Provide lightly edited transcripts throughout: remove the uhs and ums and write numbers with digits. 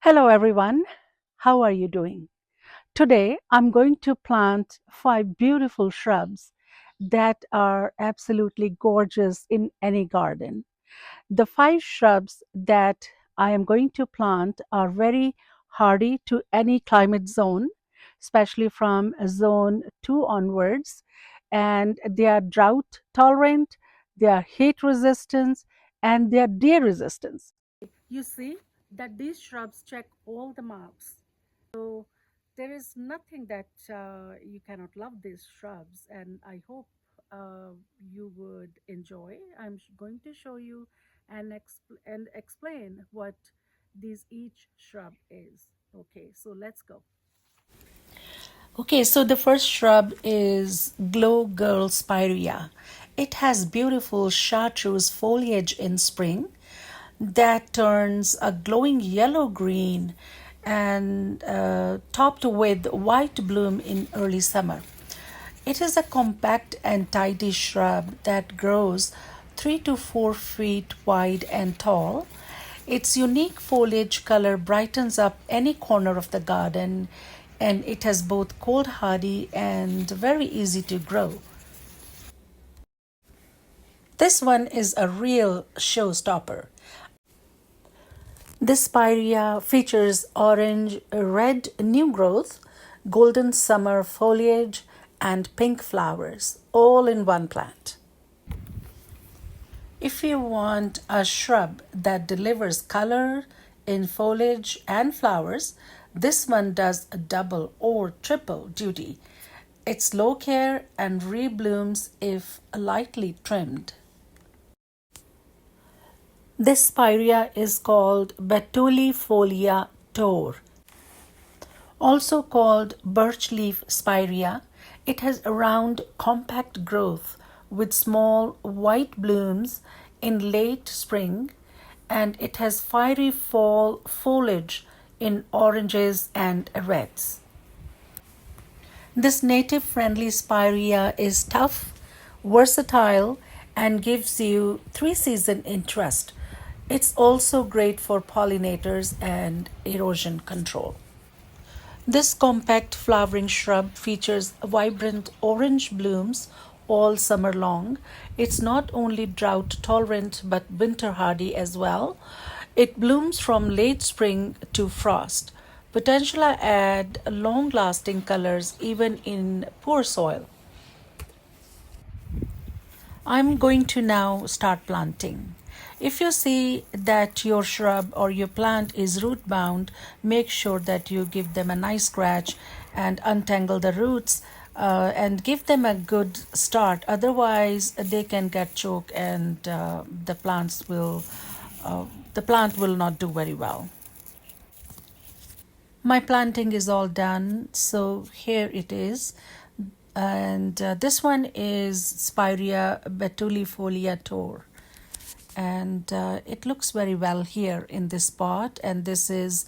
Hello everyone, how are you doing? Today I'm going to plant 5 beautiful shrubs that are absolutely gorgeous in any garden. The 5 shrubs that I am going to plant are very hardy to any climate zone, especially from zone 2 onwards, and they are drought tolerant, they are heat resistant, and they are deer resistant. You see that these shrubs check all the marks. So there is nothing that you cannot love these shrubs, and I hope you would enjoy. Going to show you and explain what these each shrub is. Okay, so let's go. Okay, so the first shrub is Glow Girl Spirea. It has beautiful chartreuse foliage in spring that turns a glowing yellow green and topped with white bloom in early summer. It is a compact and tidy shrub that grows 3 to 4 feet wide and tall. Its unique foliage color brightens up any corner of the garden, and it has both cold hardy and very easy to grow. This one is a real showstopper. This spirea features orange, red new growth, golden summer foliage, and pink flowers, all in one plant. If you want a shrub that delivers color in foliage and flowers, this one does a double or triple duty. It's low care and reblooms if lightly trimmed. This spirea is called Betulifolia Tor, also called birch leaf spirea. It has a round, compact growth with small white blooms in late spring, and it has fiery fall foliage in oranges and reds. This native friendly spirea is tough, versatile, and gives you 3 season interest. It's also great for pollinators and erosion control. This compact flowering shrub features vibrant orange blooms all summer long. It's not only drought tolerant but winter hardy as well. It blooms from late spring to frost. Potentiala add long lasting colors even in poor soil. I'm going to now start planting. If you see that your shrub or your plant is root bound, make sure that you give them a nice scratch and untangle the roots and give them a good start. Otherwise, they can get choked and the plant will not do very well. My planting is all done, so here it is. And this one is Spirea Betulifolia Tor. And it looks very well here in this pot. And this is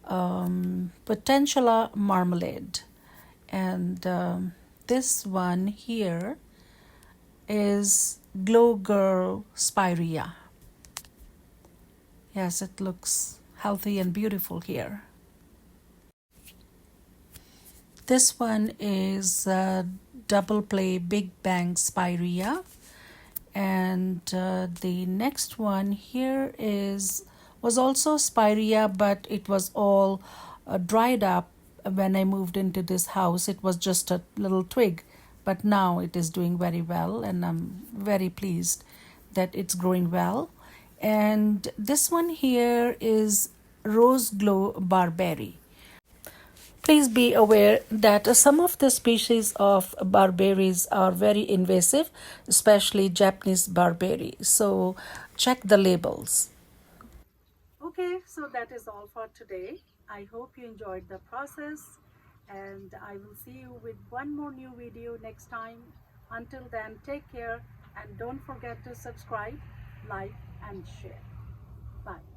Potentilla Marmalade. And this one here is Glow Girl Spirea. Yes, it looks healthy and beautiful here. This one is Double Play Big Bang Spirea. And the next one here was also spirea, but it was all dried up when I moved into this house. It was just a little twig, but now it is doing very well, and I'm very pleased that it's growing well. And this one here is Rose Glow Barberry. Please be aware that some of the species of barberries are very invasive, especially Japanese barberry. So check the labels. Okay, so that is all for today. I hope you enjoyed the process, and I will see you with one more new video next time. Until then, take care and don't forget to subscribe, like, and share. Bye.